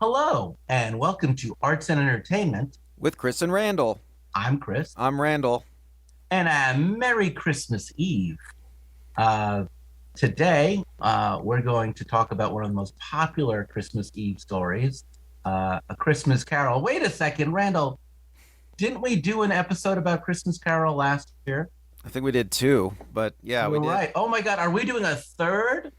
Hello, and welcome to Arts and Entertainment. With Chris and Randall. I'm Chris, I'm Randall. and a Merry Christmas Eve. Uh, today, we're going to talk about one of the most popular Christmas Eve stories, A Christmas Carol. Wait a second, Randall, didn't we do an episode about Christmas Carol last year? I think we did two, but yeah, we You're did. right. Oh my God, are we doing a third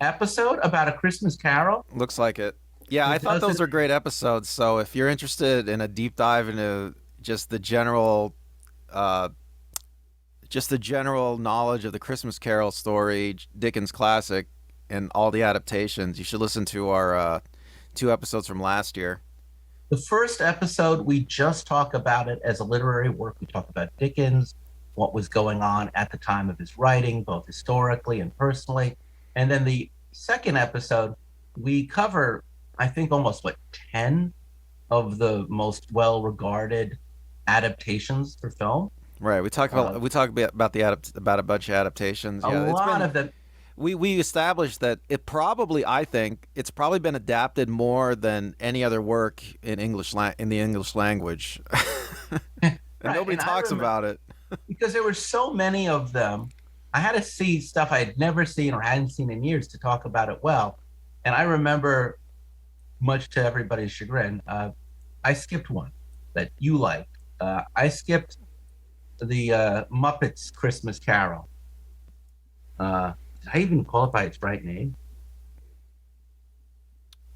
episode about A Christmas Carol? Looks like it. Yeah, I It thought those doesn't. were great episodes. So if you're interested in a deep dive into just the general, uh, just the general knowledge of the Christmas Carol story, Dickens classic, and all the adaptations, you should listen to our two episodes from last year. The first episode, we just talk about it as a literary work. We talk about Dickens, what was going on at the time of his writing, both historically and personally. And then the second episode, we cover, I think, almost 10 of the most well regarded adaptations for film. Right. Uh, We talk about about a bunch of adaptations. a Yeah, it's lot been of them. we established that it probably I think it's probably been adapted more than any other work in in the English language. And Right. nobody And I talks remember about it. because there were so many of them, I had to see stuff I had never seen or hadn't seen in years to talk about it well. And I remember, much to everybody's chagrin, I skipped one that you liked. I skipped the Muppets Christmas Carol. Did I even call it by its right name?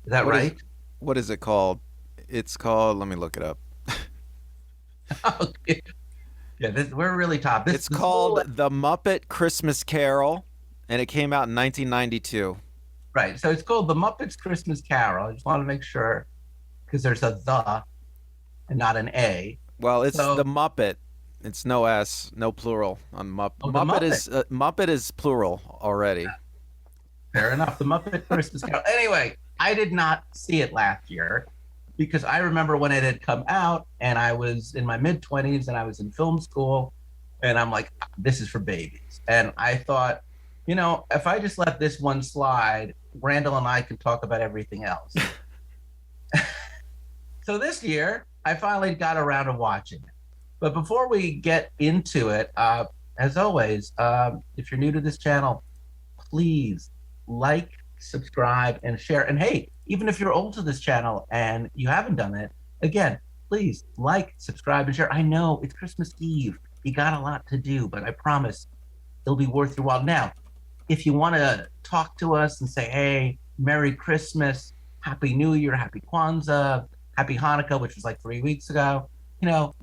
Is that What is right? what is it called? It's called, let me look it up. Okay. Yeah, we're really top. This It's this is a little called The Muppet Christmas Carol, and it came out in 1992. right. So it's called the Muppets Christmas Carol. I just want to make sure because there's a the and not an a. Well, it's The So Muppet. It's no S, no plural on oh, the Muppet. Muppet is plural already. Fair enough. The Muppet Christmas Carol. Anyway, I did not see it last year because I remember when it had come out and I was in my mid 20s and I was in film school and I'm like, this is for babies. And I thought, if I just let this one slide, Randall and I can talk about everything else. So this year, I finally got around to watching it. But before we get into it, as always, if you're new to this channel, please like, subscribe, and share. And hey, even if you're old to this channel and you haven't done it, again, please like, subscribe, and share. I know it's Christmas Eve. You got a lot to do, but I promise it'll be worth your while. Now, if you want to talk to us and say, hey, Merry Christmas, Happy New Year, Happy Kwanzaa, Happy Hanukkah, which was like 3 weeks ago,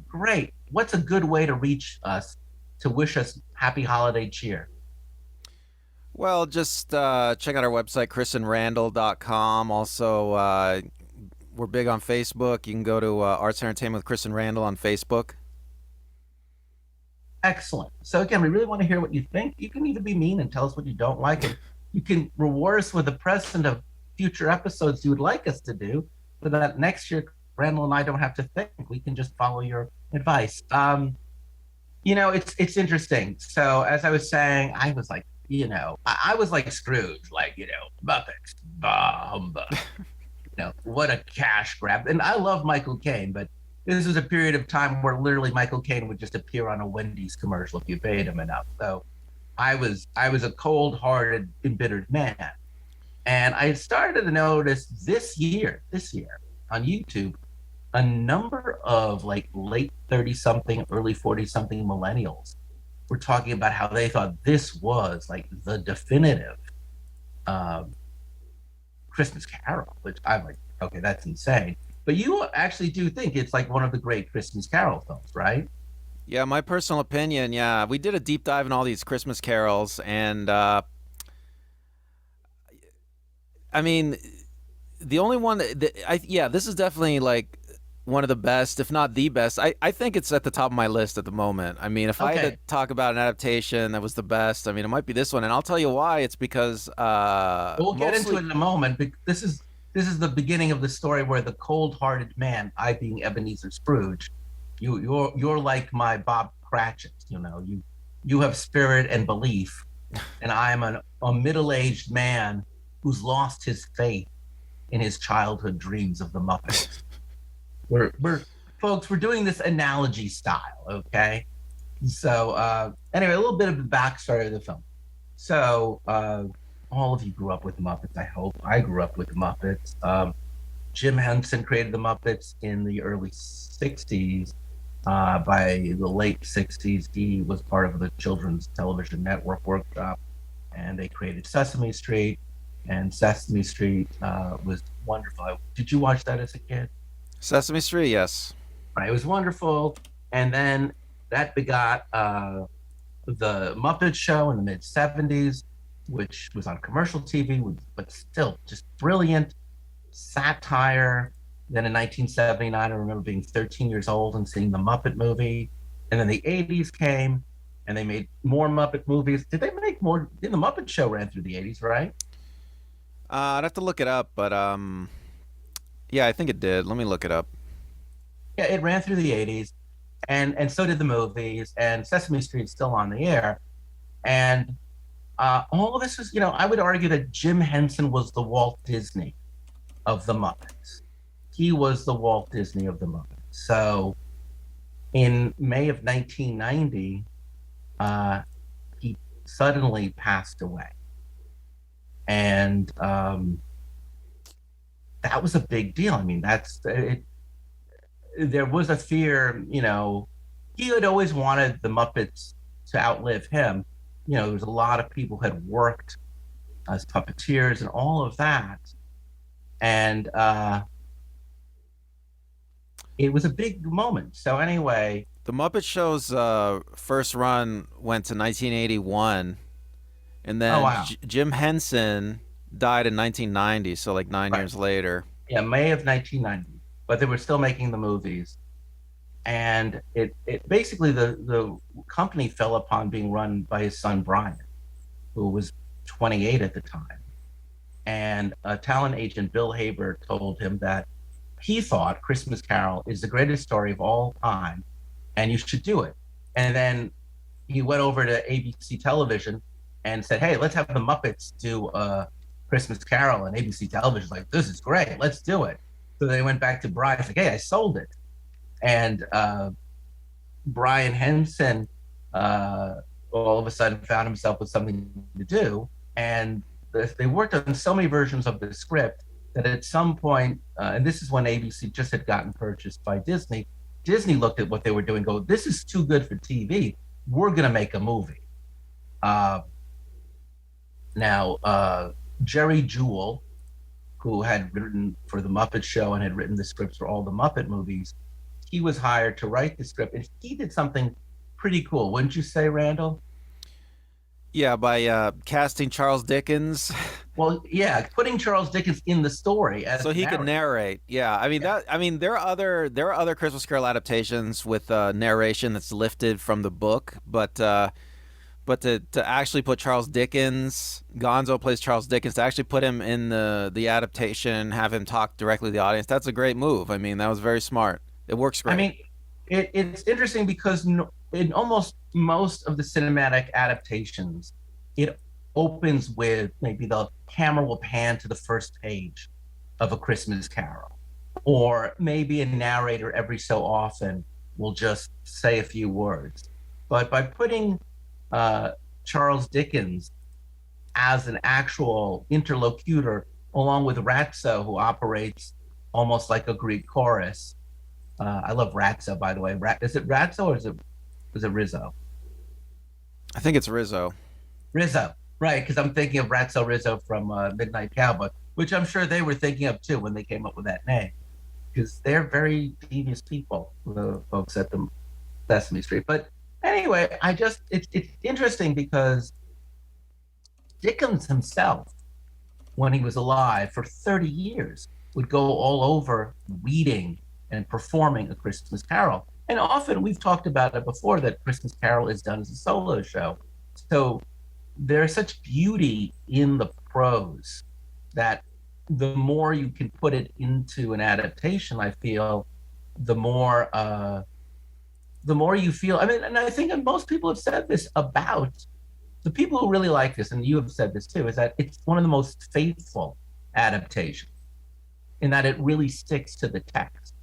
great. What's a good way to reach us to wish us happy holiday cheer? Well, just check out our website, chrisandrandall.com. Also, we're big on Facebook. You can go to Arts and Entertainment with Chris and Randall on Facebook. Excellent. So again, we really want to hear what you think. You can either be mean and tell us what you don't like, and you can reward us with a present of future episodes you would like us to do, so that next year Randall and I don't have to think. We can just follow your advice. It's interesting. So as I was saying, I was like, I was like Scrooge, like, Muppets, bah humbug. What a cash grab. And I love Michael Caine, but this was a period of time where literally Michael Caine would just appear on a Wendy's commercial if you paid him enough. So I was a cold-hearted, embittered man. And I started to notice this year on YouTube, a number of like late 30 something, early 40 something millennials were talking about how they thought this was like the definitive um, Christmas Carol, which I'm like, okay, that's insane. But you actually do think it's like one of the great Christmas Carol films, right? Yeah, my personal opinion. Yeah, we did a deep dive in all these Christmas carols, and I mean, the only one yeah, this is definitely like one of the best, if not the best. I think it's at the top of my list at the moment. I mean, if I had Okay, to talk about an adaptation that was the best, I mean, it might be this one, and I'll tell you why. It's because we'll get into it mostly. in a moment. But this is the beginning of the story where the cold-hearted man, I being Ebenezer Scrooge, you're like my Bob Cratchit. You have spirit and belief, and I'm a middle-aged man who's lost his faith in his childhood dreams of the Muppets. We're folks, we're doing this analogy style, okay? So anyway, a little bit of the backstory of the film. So all of you grew up with the Muppets, I hope. I grew up with the Muppets. Jim Henson created the Muppets in the early 60s. By the late 60s, he was part of the Children's Television Network workshop, and they created Sesame Street. And Sesame Street was wonderful. Did you watch that as a kid? Sesame Street, yes. Right, it was wonderful. And then that begot the Muppet Show in the mid 70s, which was on commercial TV, but still just brilliant satire. Then in 1979, I remember being 13 years old and seeing the Muppet movie. And then the 80s came and they made more Muppet movies. Did they make more? The Muppet Show ran through the 80s, right? I'd have to look it up, but yeah, I think it did. Let me look it up. Yeah, it ran through the 80s. And so did the movies. And Sesame Street's still on the air. And all of this is, I would argue that Jim Henson was the Walt Disney of the Muppets. He was the Walt Disney of the Muppets. So in May of 1990, he suddenly passed away. And that was a big deal. I mean, that's it. There was a fear, he had always wanted the Muppets to outlive him. There was a lot of people who had worked as puppeteers and all of that. And it was a big moment. So anyway, The Muppet Show's first run went to 1981, and oh then wow, Jim Henson died in 1990, so like 9 years right, later. yeah, May of 1990. But they were still making the movies, and it basically the company fell upon being run by his son Brian, who was 28 at the time, and a talent agent, Bill Haber, told him that he thought Christmas Carol is the greatest story of all time, and you should do it. And then he went over to ABC Television and said, "Hey, let's have the Muppets do Christmas Carol." And ABC Television's like, "This is great, let's do it." So they went back to Brian, like, "Hey, I sold it." And Brian Henson all of a sudden found himself with something to do, and they worked on so many versions of the script that at some point, and this is when ABC just had gotten purchased by Disney. Disney looked at what they were doing, go, "This is too good for TV. We're going to make a movie." Now, Jerry Jewell, who had written for the Muppet Show and had written the scripts for all the Muppet movies, he was hired to write the script, and he did something pretty cool, wouldn't you say, Randall? Yeah, by casting Charles Dickens Well, yeah, putting Charles Dickens in the story as so the he could narrator. narrate. Yeah, I mean Yeah. that. I mean there are other Christmas Carol adaptations with narration that's lifted from the book, but to actually put Charles Dickens, Gonzo plays Charles Dickens, to actually put him in the adaptation, have him talk directly to the audience, that's a great move. I mean, that was very smart. It works I great. mean, it's interesting because in almost most of the cinematic adaptations, it opens with maybe the camera will pan to the first page of A Christmas Carol, or maybe a narrator every so often will just say a few words. But by putting Charles Dickens as an actual interlocutor, along with Ratso, who operates almost like a Greek chorus. I love Ratso, by the way. Is it Ratso or is it Rizzo? I think it's Rizzo. Rizzo, right? Because I'm thinking of Ratso Rizzo from Midnight Cowboy, which I'm sure they were thinking of too when they came up with that name, because they're very devious people, the folks at the Sesame Street. But anyway, it's interesting because Dickens himself, when he was alive for 30 years, would go all over reading and performing A Christmas Carol. And often we've talked about it before that Christmas Carol is done as a solo show. So there's such beauty in the prose that the more you can put it into an adaptation, I feel, the more you feel. I mean, and I think most people have said this about the people who really like this, and you have said this too, is that it's one of the most faithful adaptations. in that it really sticks to the text.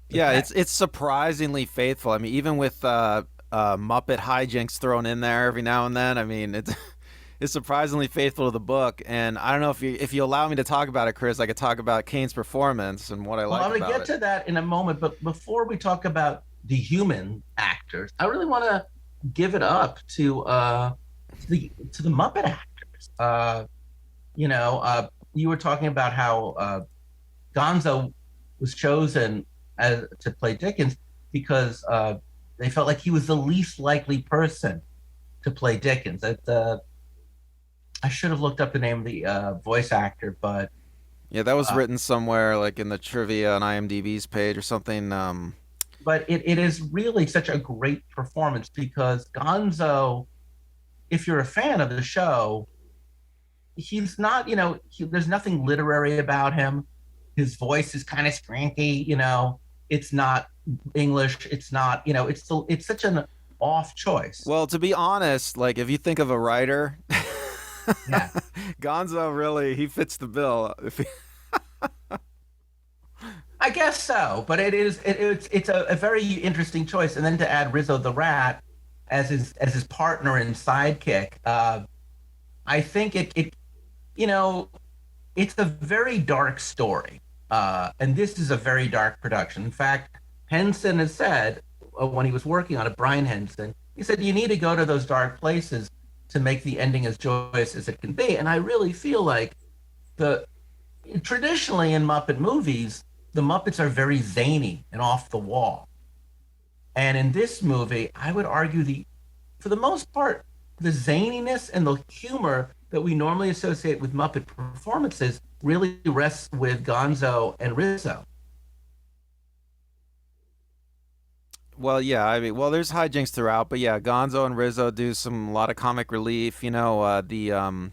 The Yeah, text. it's surprisingly faithful. I mean, even with Muppet hijinks thrown in there every now and then. I mean, it's it's surprisingly faithful to the book. And I don't know if you allow me to talk about it, Chris. I could talk about Caine's performance and what I Well, like I'm going to about get it. to that in a moment, but before we talk about the human actors, I really want to give it up to the Muppet actors. You know, you were talking about how Gonzo was chosen to play Dickens because they felt like he was the least likely person to play Dickens. I should have looked up the name of the voice actor, but Yeah, that was uh, written somewhere like in the trivia on IMDb's page or something. it is really such a great performance because Gonzo, if you're a fan of the show, he's not, there's nothing literary about him. His voice is kind of scranky, it's not English. It's not, it's such an off choice. Well, to be honest, like if you think of a writer, Yeah, Gonzo really he fits the bill. I guess so. But it's a very interesting choice. And then to add Rizzo the Rat as his partner and sidekick, I think you know, it's a very dark story. And this is a very dark production. In fact, Henson has said when he was working on it, Brian Henson, he said, you need to go to those dark places to make the ending as joyous as it can be. And I really feel like the traditionally in Muppet movies, the Muppets are very zany and off the wall. And in this movie, I would argue for the most part, the zaniness and the humor that we normally associate with Muppet performances really rests with Gonzo and Rizzo. Well, yeah, I mean, well, there's hijinks throughout, but yeah, Gonzo and Rizzo do a lot of comic relief. The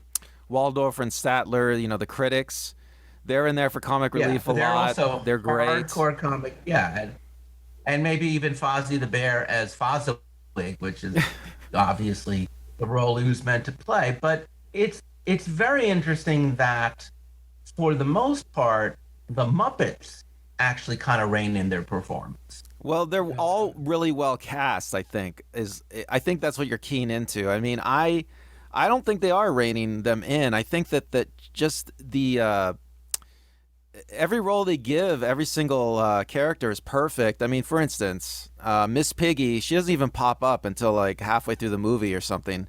Waldorf and Statler, the critics, they're in there for comic Yeah, relief a but they're lot. also They're great. hardcore comic. Yeah, and maybe even Fozzie the Bear as Fozziwig, which is obviously the role he was meant to play. But it's very interesting that for the most part, the Muppets actually kind of rein in their performance. Well, they're all really well cast. I think that's what you're keen into. I mean, I don't think they are reining them in. I think that just the every role they give, every single character is perfect. I mean, for instance, Miss Piggy, she doesn't even pop up until like halfway through the movie or something,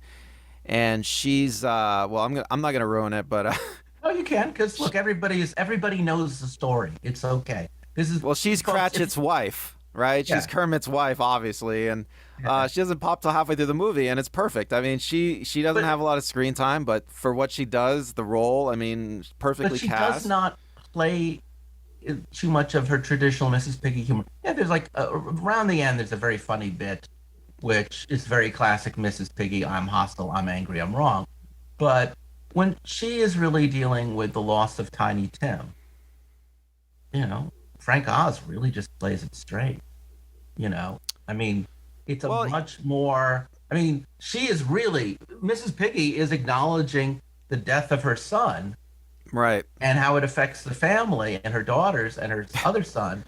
and she's well, I'm not gonna ruin it, but Oh, you can, because look, everybody knows the story. It's okay. This is well, she's folks. Cratchit's wife, right? She's Yeah, Kermit's wife, obviously, and yeah. she doesn't pop till halfway through the movie, and it's perfect. I mean, she doesn't But have a lot of screen time, but for what she does, the role, I mean, but perfectly she does cast. not play too much of her traditional Mrs. Piggy humor. Yeah, there's like around the end, there's a very funny bit, which is very classic Mrs. Piggy. I'm hostile. I'm angry. I'm wrong. But when she is really dealing with the loss of Tiny Tim, you know, Frank Oz really just plays it straight. You know, I mean, it's a Well, much more. I mean, she is really Mrs. Piggy is acknowledging the death of her son right. and how it affects the family and her daughters and her other son.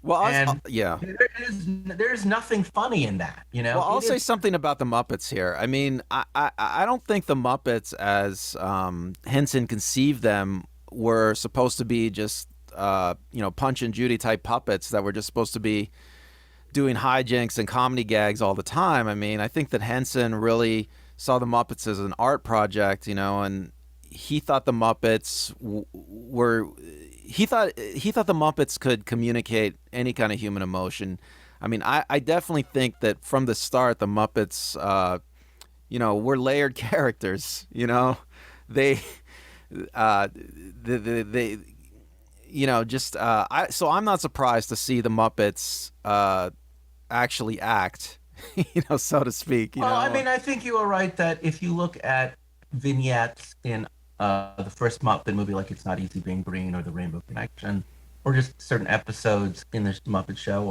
Well, And yeah. there's nothing funny in that. Well, I'll It say is. something about the Muppets here. I mean, I don't think the Muppets, as Henson conceived them, were supposed to be just Punch and Judy type puppets that were just supposed to be doing hijinks and comedy gags all the time. I mean, I think that Henson really saw the Muppets as an art project, and he thought the Muppets were he thought the Muppets could communicate any kind of human emotion. I mean, I definitely think that from the start the Muppets were layered characters. They they just so I'm not surprised to see the Muppets actually act, so to speak. Well, I mean, I think you are right that if you look at vignettes in the first Muppet movie, like It's Not Easy Being Green or The Rainbow Connection, or just certain episodes in the Muppet Show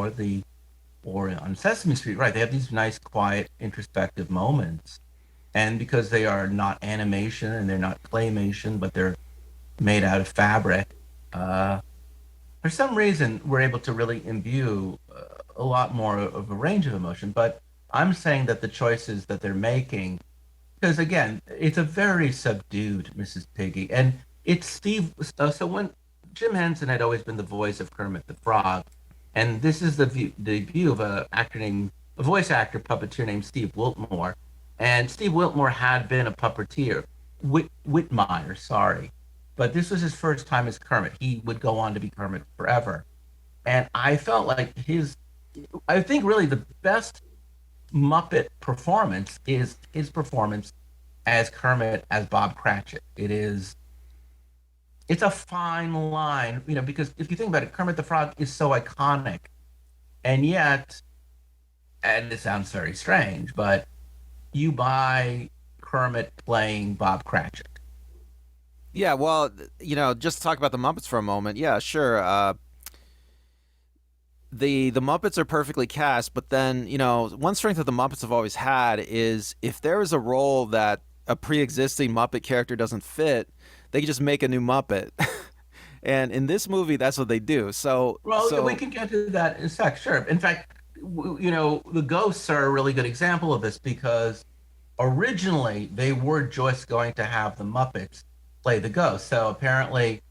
or on Sesame Street, right? They have these nice, quiet, introspective moments, and because they are not animation and they're not claymation, but they're made out of fabric, Uh, for some reason, we're able to really imbue a lot more of a range of emotion. But I'm saying that the choices that they're making, because again, it's a very subdued Mrs. Piggy, and it's Steve. So when Jim Henson had always been the voice of Kermit the Frog, and this is the debut of a voice actor puppeteer named Steve Wiltmore, and Steve Wiltmore had been a puppeteer, Whitmire, sorry, but this was his first time as Kermit. He would go on to be Kermit forever, and I felt like I think really the best Muppet performance is his performance as Kermit as Bob Cratchit. It's a fine line, because if you think about it, Kermit the Frog is so iconic, and yet, and this sounds very strange, but you buy Kermit playing Bob Cratchit. Yeah, well, just to talk about the Muppets for a moment. Yeah, sure. The Muppets are perfectly cast, but then one strength that the Muppets have always had is if there is a role that a pre-existing Muppet character doesn't fit, they can just make a new Muppet. And in this movie, that's what they do. So Well, yeah, we so can get to that in a sec, sure. In fact, the ghosts are a really good example of this because originally they were just going to have the Muppets play the ghosts. So apparently,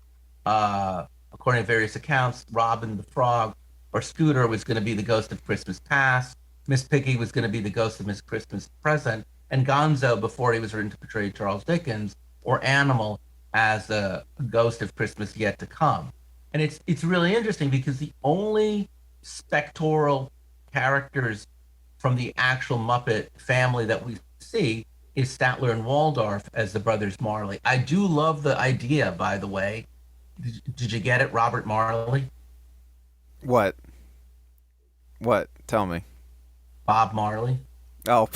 according to various accounts, Robin the Frog or Scooter was going to be the ghost of Christmas Past. Miss Piggy was going to be the ghost of Miss Christmas Present, and Gonzo, before he was written to portray Charles Dickens, or Animal as the ghost of Christmas yet to come. And it's really interesting because the only spectral characters from the actual Muppet family that we see is Statler and Waldorf as the brothers Marley. I do love the idea, by the way. Did you get it, Robert Marley? what? What? Tell me. Bob Marley? Oh,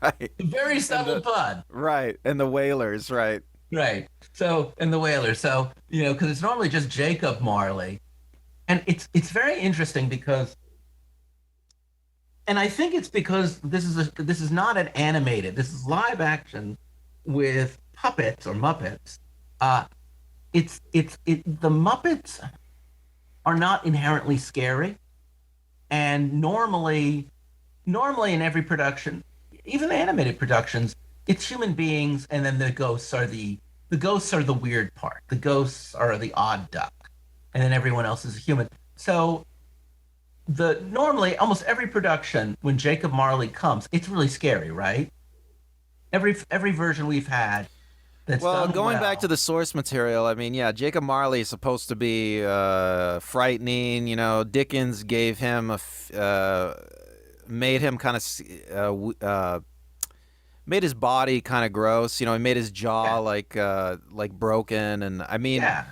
right. Very And subtle the pun. right and the Whalers, right? Right. So, and the Whalers. So, because it's normally just Jacob Marley. And it's very interesting because, and I think it's because this is not an animated. This is live action with puppets or Muppets. Uh, the Muppets are not inherently scary, and normally in every production, even animated productions, it's human beings, and then the ghosts are the weird part. The ghosts are the odd duck, and then everyone else is a human. So the normally almost every production when Jacob Marley comes, it's really scary, right? Every version we've had that's Well, done going back to well. the source material, I mean, yeah, Jacob Marley is supposed to be frightening. Dickens gave him made him kind of made his body kind of gross. He made his jaw Yeah, like broken, and I mean, yeah.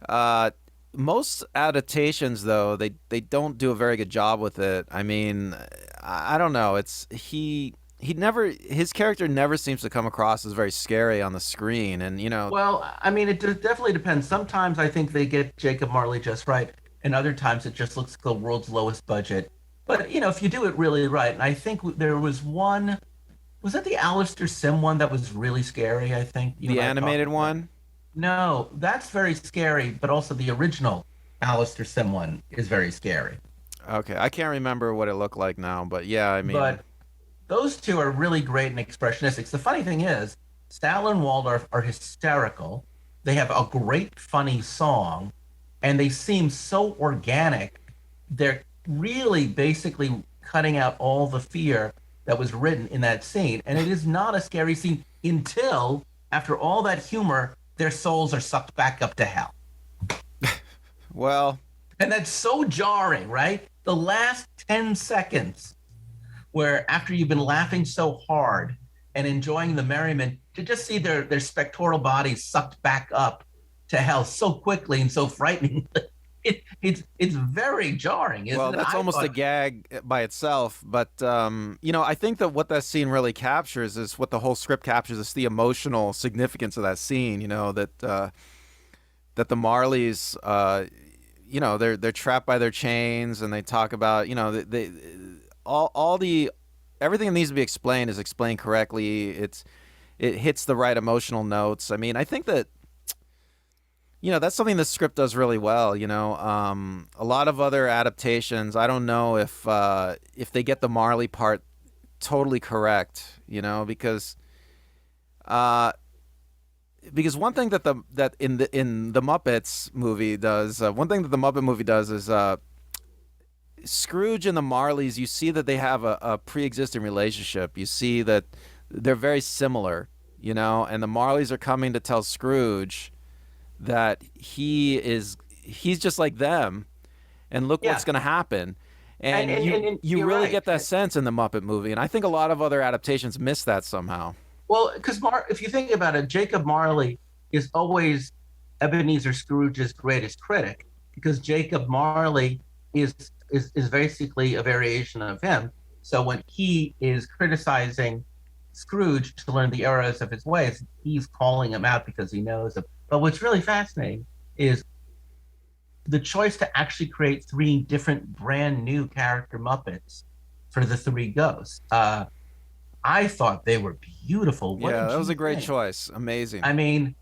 uh, most adaptations though they don't do a very good job with it. I mean, I don't know. He never his character never seems to come across as very scary on the screen, and Well, I mean, definitely depends. Sometimes I think they get Jacob Marley just right, and other times it just looks like the world's lowest budget. But if you do it really right, and I think there was one, was that the Alistair Sim one that was really scary? I think you the and I talked animated about. one. No, that's very scary, but also the original Alistair Sim one is very scary. Okay, I can't remember what it looked like now, but yeah, I mean, But those two are really great and expressionistics. The funny thing is, Statler and Waldorf are hysterical. They have a great, funny song, and they seem so organic. They're really basically cutting out all the fear that was written in that scene. And it is not a scary scene until, after all that humor, their souls are sucked back up to hell. well, And that's so jarring, right? The last 10 seconds where after you've been laughing so hard and enjoying the merriment, to just see their spectral bodies sucked back up to hell so quickly and so frighteningly, it's very jarring, well, isn't it? that's I almost a thought, gag by itself, but I think that what that scene really captures is what the whole script captures is the emotional significance of that scene. That the Marleys, they're trapped by their chains, and they talk about, all the everything that needs to be explained is explained correctly. It hits the right emotional notes. I mean, I think that That's something the script does really well. A lot of other adaptations, I don't know if they get the Marley part totally correct. Uh, because one thing that in the Muppets movie does one thing that the Muppet movie does is Scrooge and the Marleys. You see that they have a pre-existing relationship. You see that they're very similar. And the Marleys are coming to tell Scrooge that he's just like them, and look Yeah, what's going to happen. and And and, you and, and you you're really right. get that sense in the Muppet movie, and I think a lot of other adaptations miss that somehow. Well, because if you think about it, Jacob Marley is always Ebenezer Scrooge's greatest critic because Jacob Marley is is basically a variation of him. So when he is criticizing Scrooge to learn the errors of his ways, he's calling him out because he knows him. But what's really fascinating is the choice to actually create three different brand new character Muppets for the three ghosts. I thought they were beautiful. What Yeah, did that was you a great think? choice. Amazing. I mean,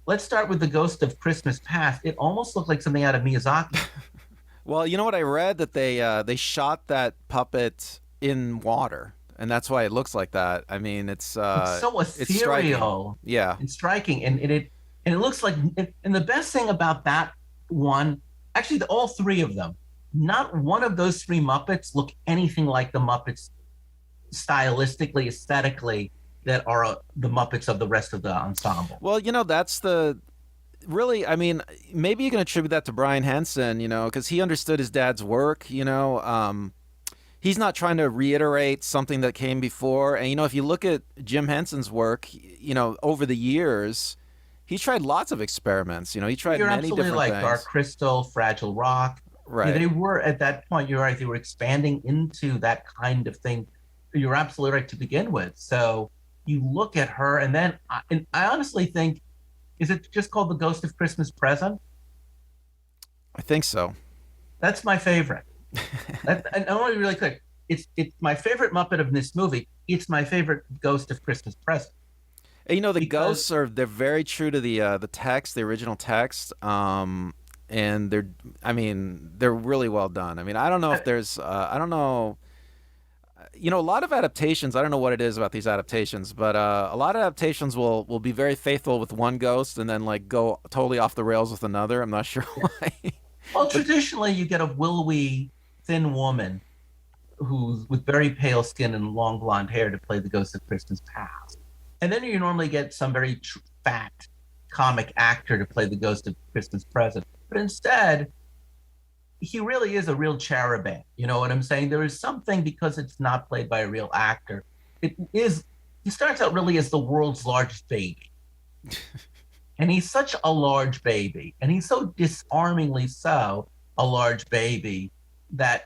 let's start with the Ghost of Christmas Past. It almost looked like something out of Miyazaki. Well, you know what I read that they shot that puppet in water, and that's why it looks like that. I mean, It's so it's striking. ethereal Yeah. and striking, and it looks like. And the best thing about that one, actually, all three of them, not one of those three Muppets look anything like the Muppets stylistically, aesthetically, that are the Muppets of the rest of the ensemble. Well, that's the really. I mean, maybe you can attribute that to Brian Henson. Because he understood his dad's work. He's not trying to reiterate something that came before. And if you look at Jim Henson's work, over the years, he tried lots of experiments. He tried You're many absolutely different like Dark things. Crystal, Fragile Rock. Yeah, Right. they were at that point. You're right; they were expanding into that kind of thing. You're absolutely right to begin with. So you look at her, and I honestly think, is it just called the Ghost of Christmas Present? I think so. That's my favorite. And I want to be really clear. It's my favorite Muppet of this movie. It's my favorite Ghost of Christmas Present And, the because ghosts they're very true to the text, the original text. And I mean, they're really well done. I mean, I don't know if there's, I don't know, a lot of adaptations. I don't know what it is about these adaptations, but a lot of adaptations will be very faithful with one ghost and then like go totally off the rails with another. I'm not sure yeah. why. Well, But traditionally you get a willowy, thin woman who's with very pale skin and long blonde hair to play the Ghost of Christmas Past. And then you normally get some very fat comic actor to play the Ghost of Christmas Present. But instead, he really is a real cherubim. You know what I'm saying? There is something because it's not played by a real actor. It is, he starts out really as the world's largest baby. And he's such a large baby, and he's so disarmingly so a large baby that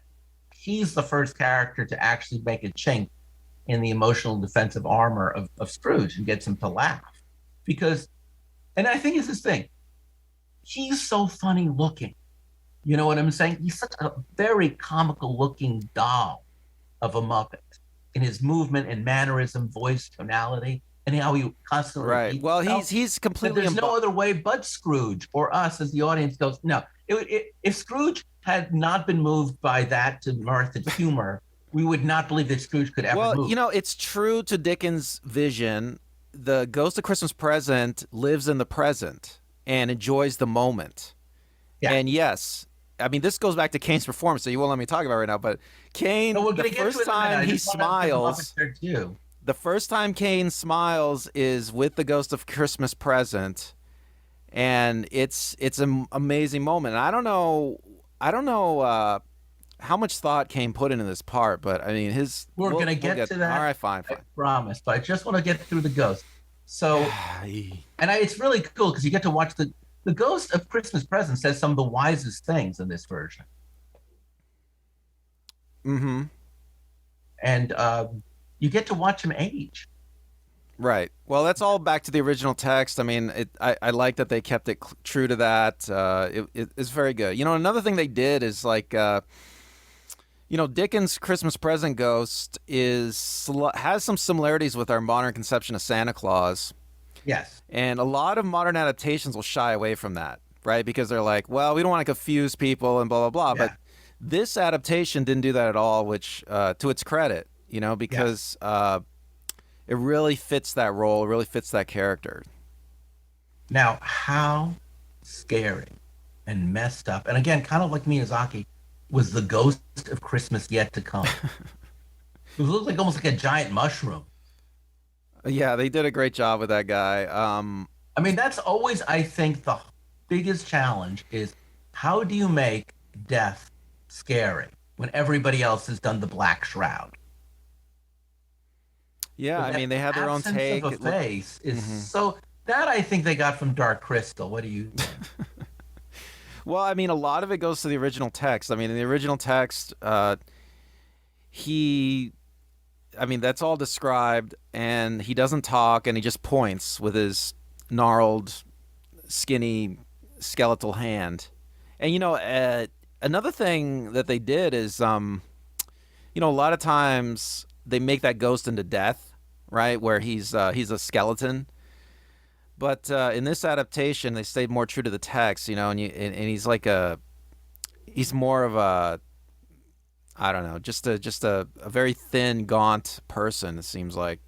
he's the first character to actually make a chink in the emotional defensive armor of Scrooge and gets him to laugh. Because, and I think it's this thing, he's so funny looking. You know what I'm saying? He's such a very comical looking doll of a Muppet in his movement and mannerism, voice, tonality, and how he constantly right. repeats Well, himself. he's That completely there's no other way but Scrooge or us as the audience goes, no. If Scrooge had not been moved by that to mirth and humor, we would not believe that Scrooge could ever Well, move. it's true to Dickens' vision. The Ghost of Christmas Present lives in the present and enjoys the moment. Yeah. And yes, I mean, this goes back to Caine's performance, so you won't let me talk about it right now. But No, Caine, we're the going to get to first it in a minute. time I he just want to get the Muppets smiles, there too. the first time Caine smiles is with the Ghost of Christmas Present, and it's an amazing moment. And I don't know how much thought Caine put into this part, but I mean, We're going to we'll get get to all that. right, fine, I fine. promise. But I just want to get through the ghost. So, it's really cool because you get to watch the Ghost of Christmas Present says some of the wisest things in this version, Mm-hmm. and you get to watch him age. Right. Well, that's all back to the original text. I mean, I like that they kept it true to that. It's very good. Another thing they did is like, Dickens' Christmas Present Ghost has some similarities with our modern conception of Santa Claus, Yes. and a lot of modern adaptations will shy away from that. right? Because they're like, well, we don't want to confuse people and blah blah blah. But Yeah. this adaptation didn't do that at all, which to its credit, Yes. because it really fits that role, it really fits that character. Now, how scary and messed up, and again, kind of like Miyazaki, was the ghost of Christmas yet to come? It looked like almost like a giant mushroom. Yeah, they did a great job with that guy. I mean, that's always, I think, the biggest challenge is how do you make death scary when everybody else has done the black shroud? Yeah, So I that mean, they had their own absence of take. a It looked. face is Hmm. so that I think they got from Dark Crystal. What do you think? Well, I mean, a lot of it goes to the original text. I mean, in the original text, he, I mean, that's all described, and he doesn't talk, and he just points with his gnarled, skinny, skeletal hand. And another thing that they did is, a lot of times they make that ghost into death, right? Where he's a skeleton. But in this adaptation, they stayed more true to the text, and he's like he's more of a, I don't know, just a very thin, gaunt person. It seems like.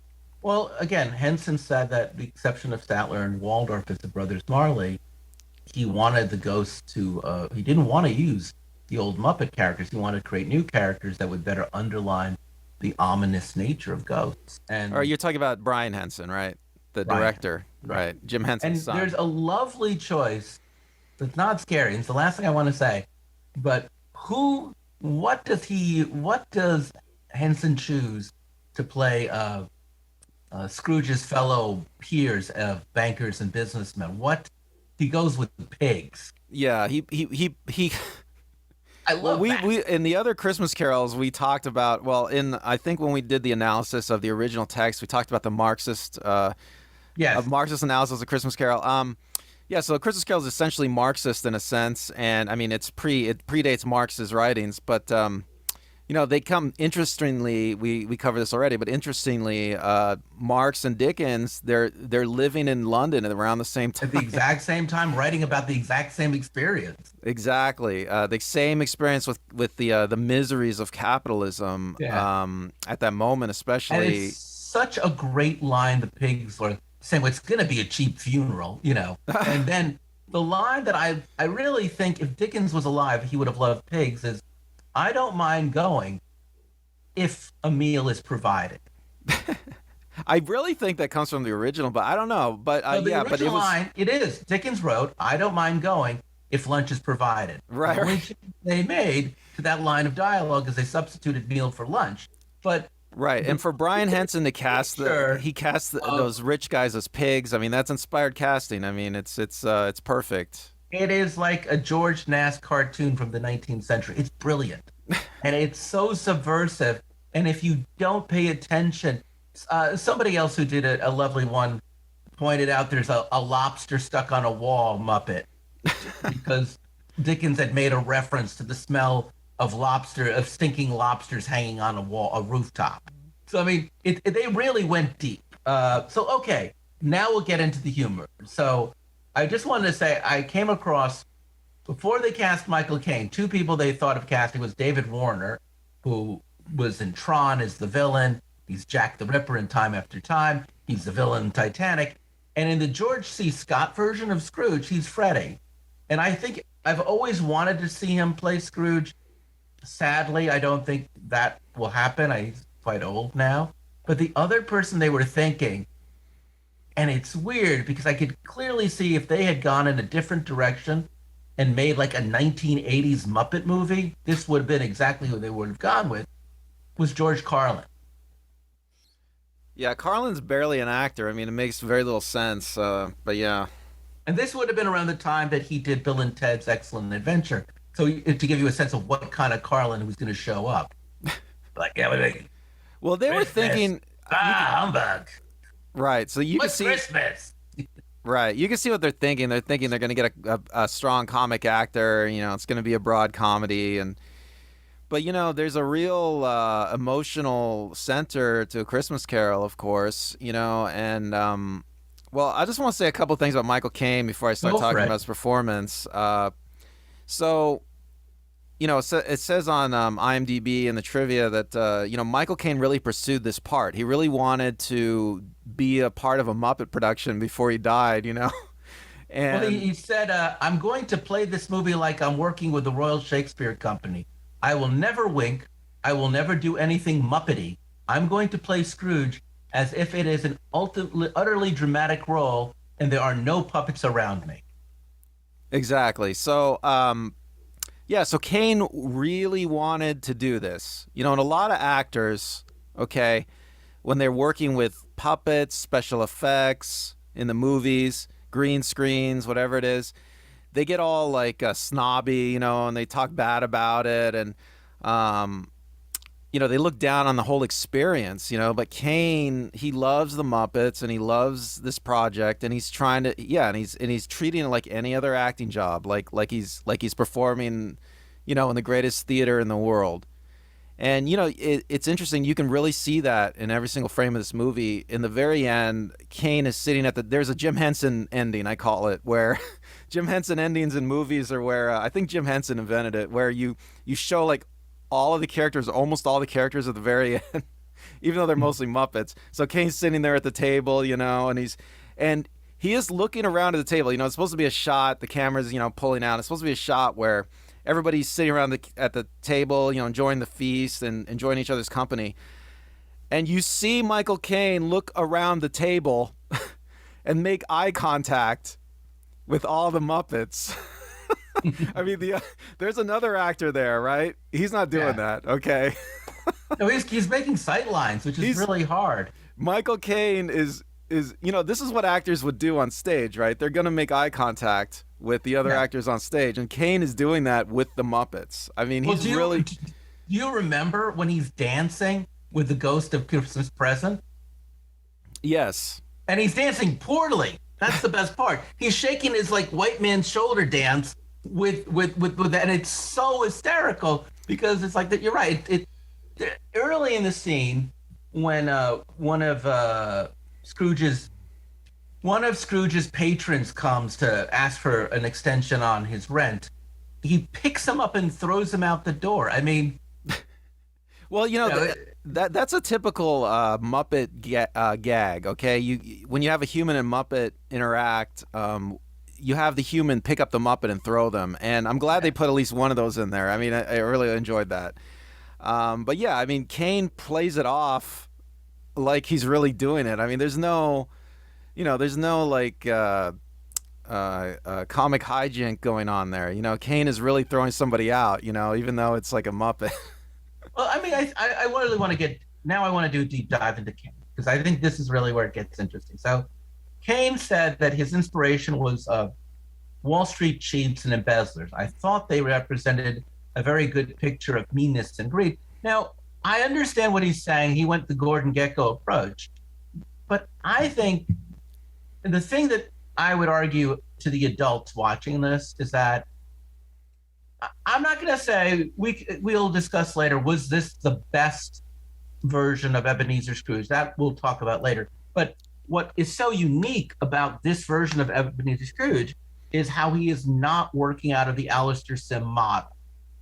Well, again, Henson said that the exception of Statler and Waldorf as the brothers Marley, he wanted the ghosts to. He didn't want to use the old Muppet characters. He wanted to create new characters that would better underline the ominous nature of ghosts. Or And you're talking about Brian Henson, right? The Ryan, director, right? right? Jim Henson's And there's son. a lovely choice that's not scary. It's the last thing I want to say, but who? What does Henson choose to play Scrooge's fellow peers of bankers and businessmen? What he goes with the pigs. Yeah, he. I Well, love we that. we in the other Christmas carols we talked about. Well, in I think when we did the analysis of the original text, we talked about the Marxist of Yes, Marxist analysis of Christmas Carol. Yeah, so Christmas Carol is essentially Marxist in a sense, and I mean it predates Marx's writings, but they come interestingly. We covered this already, but interestingly, Marx and Dickens they're living in London at around the same at the time. exact same time, writing about the exact same experience. Exactly, the same experience with the miseries of capitalism Yeah, at that moment, and it's especially. such a great line. The pigs are saying, "Well, it's going to be a cheap funeral," and then the line that I really think if Dickens was alive, he would have loved pigs. Is I don't mind going if a meal is provided. I really think that comes from the original, but I don't know. But So the yeah, but it original was line, it is Dickens wrote, "I don't mind going if lunch is provided." The right, only right. change they made to that line of dialogue is they substituted meal for lunch. But Right, the and for Brian Henson to cast picture he cast of those rich guys as pigs. I mean, that's inspired casting. I mean, it's perfect. it is like a George Nast cartoon from the 19th century. It's brilliant, and it's so subversive. And if you don't pay attention, somebody else who did a lovely one pointed out there's a lobster stuck on a wall Muppet because Dickens had made a reference to the smell of stinking lobsters hanging on a rooftop. So I mean, they really went deep. So okay, now we'll get into the humor. So I just wanted to say I came across before they cast Michael Caine, two people they thought of casting was David Warner, who was in Tron as the villain. He's Jack the Ripper in Time After Time. He's the villain in Titanic. And in the George C. Scott version of Scrooge, he's Freddy. And I think I've always wanted to see him play Scrooge. Sadly, I don't think that will happen. He's quite old now. But the other person they were thinking, and it's weird because I could clearly see if they had gone in a different direction and made like a 1980s Muppet movie, this would have been exactly who they would have gone with, was George Carlin. Yeah, Carlin's barely an actor. I mean, it makes very little sense. But yeah, And this would have been around the time that he did Bill and Ted's Excellent Adventure. So to give you a sense of what kind of Carlin was going to show up. Like, yeah, well, they were Christmas. thinking Humbug. right. So you can What's see Christmas? right. You can see what they're thinking. They're thinking they're going to get a strong comic actor. It's going to be a broad comedy and. But there's a real emotional center to A Christmas Carol, of course, and Well, I just want to say a couple things about Michael Caine before I start Go for talking about it. his performance. So, it says on IMDb in the trivia that Michael Caine really pursued this part. He really wanted to be a part of a Muppet production before he died. Well, he, And he said, I'm going to play this movie like I'm working with the Royal Shakespeare Company. I will never wink. I will never do anything Muppety. I'm going to play Scrooge as if it is an ultimately, utterly dramatic role and there are no puppets around me. exactly. So, yeah, so Caine really wanted to do this. And a lot of actors, okay, when they're working with puppets, special effects in the movies, green screens, whatever it is, they get all like snobby, and they talk bad about it, and um, they look down on the whole experience, But Caine, he loves the Muppets and he loves this project, and he's trying to, yeah, and he's treating it like any other acting job, like he's performing, in the greatest theater in the world. And it's interesting. You can really see that in every single frame of this movie. In the very end, Caine is sitting at the. There's a Jim Henson ending, I call it, where Jim Henson endings in movies are where I think Jim Henson invented it, where you show like all of the characters, almost all the characters at the very end, even though they're mostly Muppets. So Caine's sitting there at the table, and he is looking around at the table. It's supposed to be a shot. The camera's pulling out. It's supposed to be a shot where everybody's sitting around at the table, enjoying the feast and enjoying each other's company. And you see Michael Caine look around the table and make eye contact with all the Muppets. I mean, there's another actor there, right? He's not doing Yeah. that, okay? No, he's making sight lines, which is He's really hard. Michael Caine is this is what actors would do on stage, right? They're gonna make eye contact with the other Yeah. actors on stage, and Caine is doing that with the Muppets. I mean, Well, he's really do you remember when he's dancing with the ghost of Christmas present? yes. And he's dancing poorly. That's the best part. He's shaking his like white man shoulder dance with that, and it's so hysterical because it's like that. You're right. Early in the scene when Scrooge's one of Scrooge's patrons comes to ask for an extension on his rent, he picks him up and throws him out the door. I mean, Well, you know, that's a typical Muppet gag. Okay, when you have a human and Muppet interact, you have the human pick up the Muppet and throw them, and I'm glad they put at least one of those in there. I mean, I really enjoyed that. But yeah, I mean, Caine plays it off like he's really doing it. I mean, there's no like comic hijink going on there. Caine is really throwing somebody out. Even though it's like a Muppet. well, I mean, I really want to get now. I want to do a deep dive into Caine because I think this is really where it gets interesting. So, Caine said that his inspiration was Wall Street cheats and embezzlers. I thought they represented a very good picture of meanness and greed. Now, I understand what he's saying. He went the Gordon Gekko approach, but I think the thing that I would argue to the adults watching this is that I'm not going to say we'll discuss later. Was this the best version of Ebenezer Scrooge? That we'll talk about later. But what is so unique about this version of Ebenezer Scrooge is how he is not working out of the Alistair Sim model.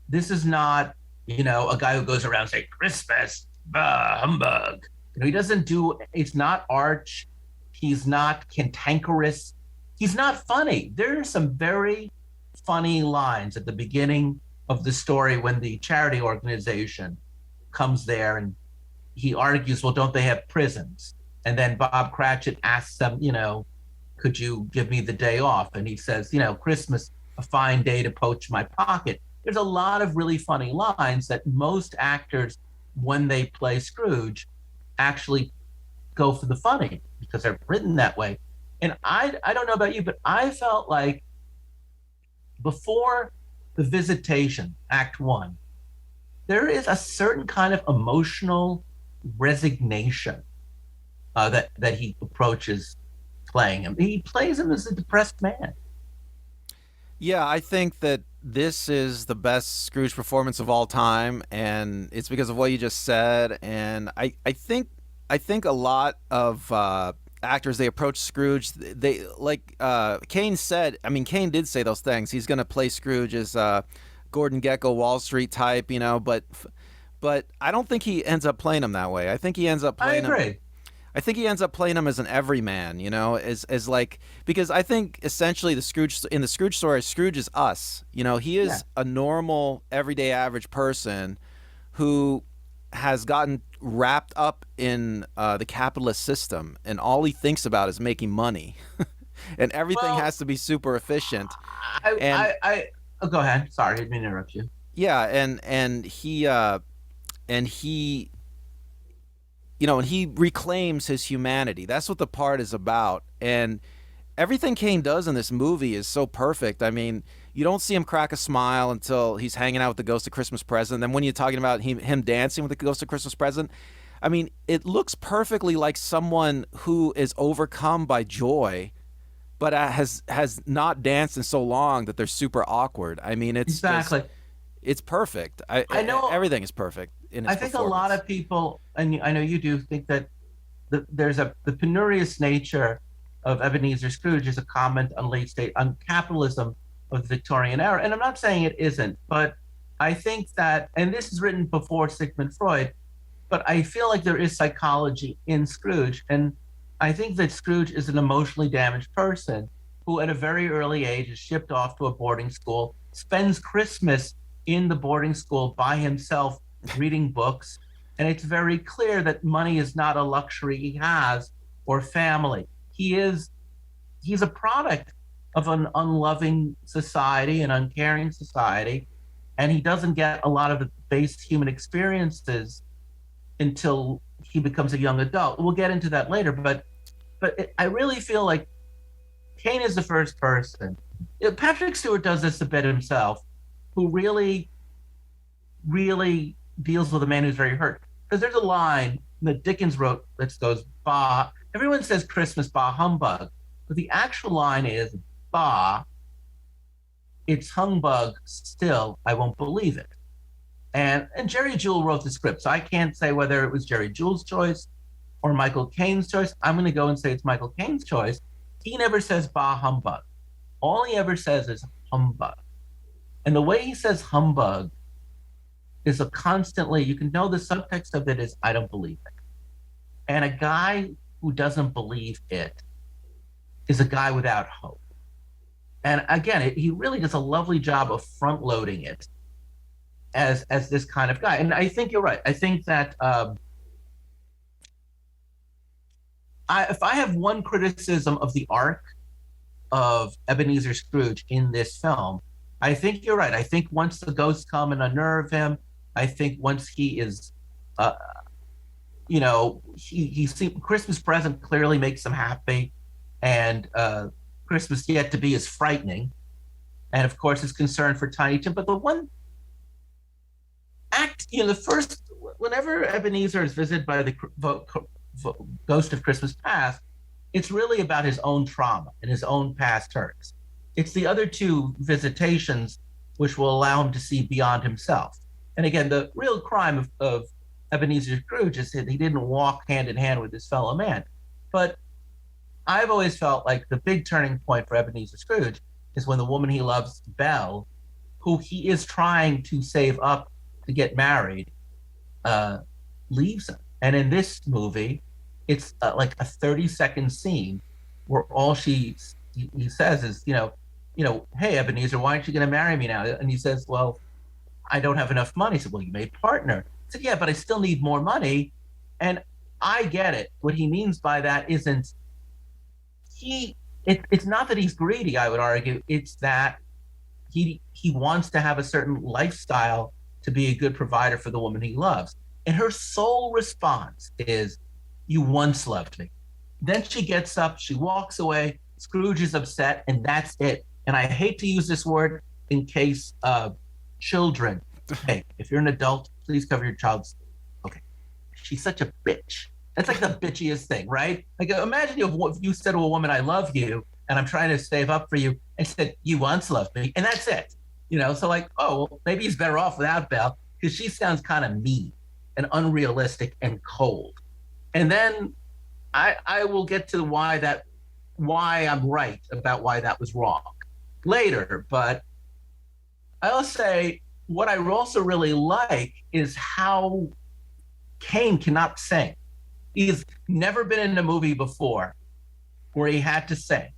This is not, a guy who goes around saying Christmas, bah, humbug. He doesn't do. It's not arch. He's not cantankerous. He's not funny. There are some very funny lines at the beginning of the story when the charity organization comes there and he argues, well, don't they have prisons? And then Bob Cratchit asks them, could you give me the day off? And he says, Christmas, a fine day to poach my pocket. There's a lot of really funny lines that most actors, when they play Scrooge, actually go for the funny because they're written that way. And I don't know about you, but I felt like before the visitation, Act One, there is a certain kind of emotional resignation that he approaches playing him. He plays him as a depressed man. Yeah, I think that this is the best Scrooge performance of all time, and it's because of what you just said. And I think a lot of actors, they approach Scrooge. They like Caine said. I mean, Caine did say those things. He's going to play Scrooge as Gordon Gekko, Wall Street type, but I don't think he ends up playing him that way. I think he ends up I playing him. agree. I think he ends up playing him as an everyman, as like, because I think essentially the Scrooge story, Scrooge is us. He Yeah. is a normal, everyday, average person who has gotten wrapped up in the capitalist system, and all he thinks about is making money, and everything Well, has to be super efficient. I, And I, I oh, go ahead. Sorry, I didn't mean to interrupt you. yeah, and he and he reclaims his humanity. That's what the part is about. And everything Caine does in this movie is so perfect. I mean, you don't see him crack a smile until he's hanging out with the Ghost of Christmas Present. Then when you're talking about him dancing with the Ghost of Christmas Present, I mean, it looks perfectly like someone who is overcome by joy, but has not danced in so long that they're super awkward. I mean, Exactly. it's perfect. I know. Everything is perfect in its I think a lot performance. of people, and I know you do, think that there's the penurious nature of Ebenezer Scrooge is a comment on late state on capitalism of the Victorian era, and I'm not saying it isn't, but I think that, and this is written before Sigmund Freud, but I feel like there is psychology in Scrooge, and I think that Scrooge is an emotionally damaged person who, at a very early age, is shipped off to a boarding school, spends Christmas in the boarding school by himself, reading books, and it's very clear that money is not a luxury he has or family. He's a product of an unloving society, an uncaring society, and he doesn't get a lot of the base human experiences until he becomes a young adult. We'll get into that later, but I really feel like Caine is the first person. Patrick Stewart does this a bit himself, who really deals with a man who's very hurt. Because there's a line that Dickens wrote that goes, bah, everyone says Christmas, bah humbug. But the actual line is, bah, it's humbug still, I won't believe it. And Jerry Jewell wrote the script, so I can't say whether it was Jerry Jewell's choice or Michael Caine's choice. I'm going to go and say it's Michael Caine's choice. He never says bah humbug. All he ever says is humbug. And the way he says humbug is a constantly, you can know the subtext of it is, I don't believe it. And a guy who doesn't believe it is a guy without hope. And again, he really does a lovely job of front loading it as this kind of guy. And I think you're right. I think that if I have one criticism of the arc of Ebenezer Scrooge in this film, I think you're right. I think once the ghosts come and unnerve him, I think once he is, he Christmas present clearly makes him happy, and Christmas yet to be is frightening, and of course his concern for Tiny Tim. But the one act, the first, whenever Ebenezer is visited by the ghost of Christmas past, it's really about his own trauma and his own past hurts. It's the other two visitations which will allow him to see beyond himself. And again, the real crime of Ebenezer Scrooge is that he didn't walk hand in hand with his fellow man. But I've always felt like the big turning point for Ebenezer Scrooge is when the woman he loves, Belle, who he is trying to save up to get married, leaves him. And in this movie, it's like a 30-second scene where all he says is, hey, Ebenezer, why aren't you going to marry me now? And he says, well, I don't have enough money. He said, well, you made partner. I said, yeah, but I still need more money. And I get it. What he means by that isn't it's not that he's greedy, I would argue. It's that he wants to have a certain lifestyle to be a good provider for the woman he loves. And her sole response is, you once loved me. Then she gets up, she walks away, Scrooge is upset, and that's it. And I hate to use this word in case children. Hey, if you're an adult, please cover your child's. Okay. She's such a bitch. That's like the bitchiest thing, right? Like, imagine if you said to a woman, I love you, and I'm trying to save up for you, and said, you once loved me, and that's it. So like, oh, well, maybe he's better off without Belle, because she sounds kind of mean and unrealistic and cold. And then I will get to why I'm right about why that was wrong later. But I'll say what I also really like is how Caine cannot sing. He's never been in a movie before where he had to sing.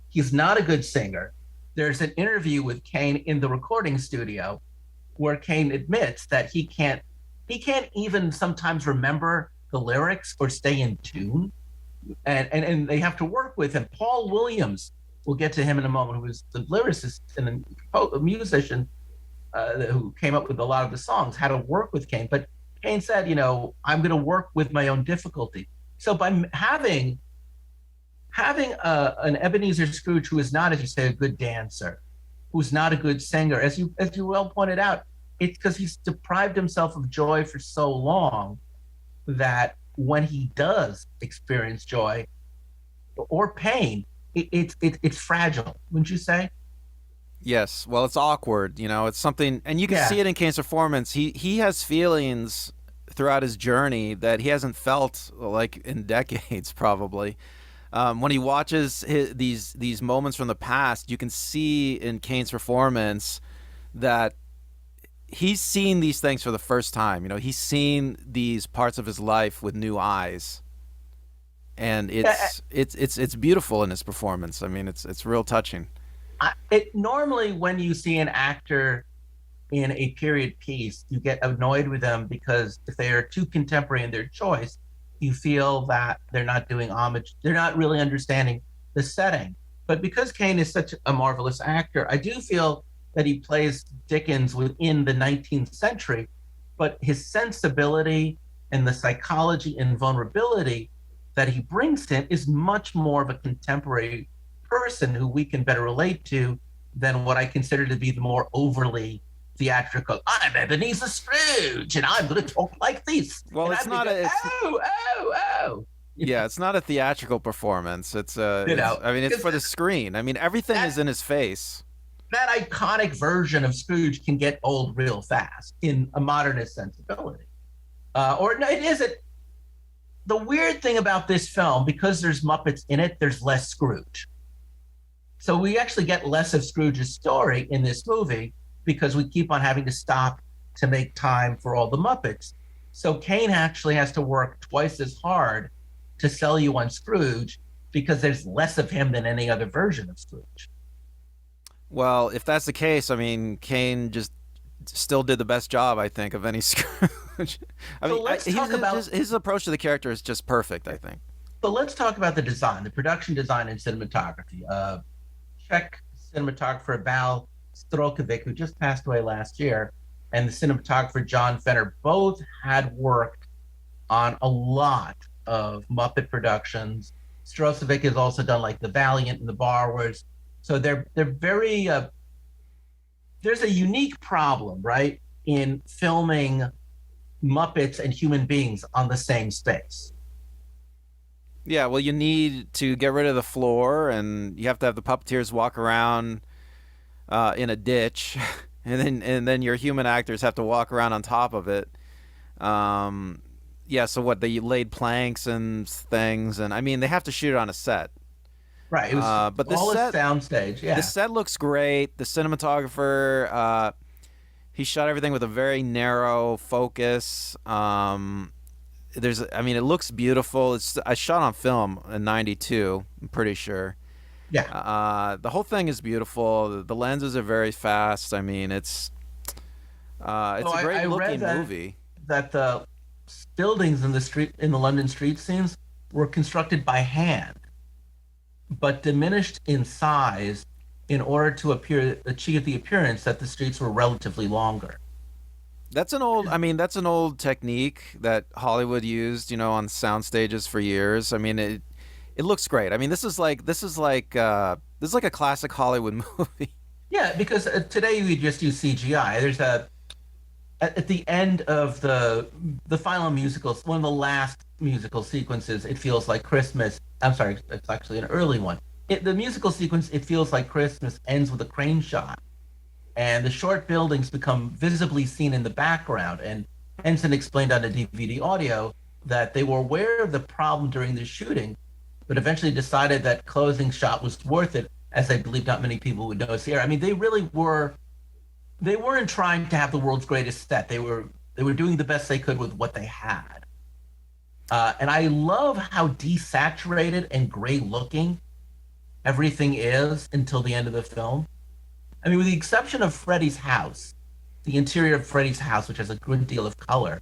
He's not a good singer. There's an interview with Caine in the recording studio where Caine admits that he can't even sometimes remember the lyrics or stay in tune. And they have to work with him. Paul Williams, we'll get to him in a moment, who was the lyricist and a musician who came up with a lot of the songs, had to work with Caine. But Caine said, I'm going to work with my own difficulty. So by having an Ebenezer Scrooge who is not, as you say, a good dancer, who's not a good singer, as you well pointed out, it's because he's deprived himself of joy for so long that when he does experience joy or pain, it's fragile, wouldn't you say? Yes. Well, it's awkward. It's something, and you can Yeah. see it in Caine's performance. He has feelings throughout his journey that he hasn't felt like in decades, probably. When he watches these moments from the past, you can see in Caine's performance that he's seen these things for the first time. He's seen these parts of his life with new eyes, and Yeah, it's beautiful in his performance. I mean, it's real touching. normally when you see an actor in a period piece, you get annoyed with them because if they are too contemporary in their choice, you feel that they're not doing homage, they're not really understanding the setting. But because Caine is such a marvelous actor, I do feel that he plays Dickens within the 19th century, but his sensibility and the psychology and vulnerability that he brings to him is much more of a contemporary person who we can better relate to than what I consider to be the more overly theatrical. I'm Ebenezer Scrooge, and I'm going to talk like this. Well, And it's I'm going not to go, a it's oh. yeah, it's not a theatrical performance. You It's know, I mean, it's because for the screen. I mean, everything that is in his face. that iconic version of Scrooge can get old real fast in a modernist sensibility. Or no, it isn't. The weird thing about this film, because there's Muppets in it, there's less Scrooge. So we actually get less of Scrooge's story in this movie because we keep on having to stop to make time for all the Muppets. So Caine actually has to work twice as hard to sell you on Scrooge because there's less of him than any other version of Scrooge. Well, if that's the case, I mean, Caine just still did the best job, I think, of any Scrooge. I So mean, let's talk about his approach to the character is just perfect, I think. so let's talk about the design, the production design and cinematography. Czech cinematographer Val Strelkovic, who just passed away last year, and the cinematographer John Fenner both had worked on a lot of Muppet productions. Strelkovic has also done like The Valiant and The Borrowers. So they're very there's a unique problem, right, in filming Muppets and human beings on the same space. Yeah, well, you need to get rid of the floor, and you have to have the puppeteers walk around in a ditch, and then your human actors have to walk around on top of it. Um, yeah, so what they laid planks and things, and I mean they have to shoot it on a set. Right. It was But all a soundstage. the Yeah. set looks great. The cinematographer, he shot everything with a very narrow focus. I mean, it looks beautiful. I shot on film in '92. I'm pretty sure. Yeah. The whole thing is beautiful. The lenses are very fast. I mean, So it's a I great read looking movie. that the buildings in the London street scenes were constructed by hand, but diminished in size in order to achieve the appearance that the streets were relatively longer. I mean, that's an old technique that Hollywood used, on sound stages for years. I mean, it looks great. I mean, this is like a classic Hollywood movie. Yeah, because today we just use CGI. There's a at the end of the final musical, one of the last musical sequences, it feels like Christmas. I'm sorry, it's actually an early one. The musical sequence, it feels like Christmas, ends with a crane shot, and the short buildings become visibly seen in the background. And Henson explained on the DVD audio that they were aware of the problem during the shooting, but eventually decided that closing shot was worth it, as they believed not many people would notice here. I mean, they really were. They weren't trying to have the world's greatest set. They were doing the best they could with what they had. And I love how desaturated and gray looking everything is until the end of the film. I mean, with the exception of Freddy's house, the interior of Freddy's house, which has a good deal of color,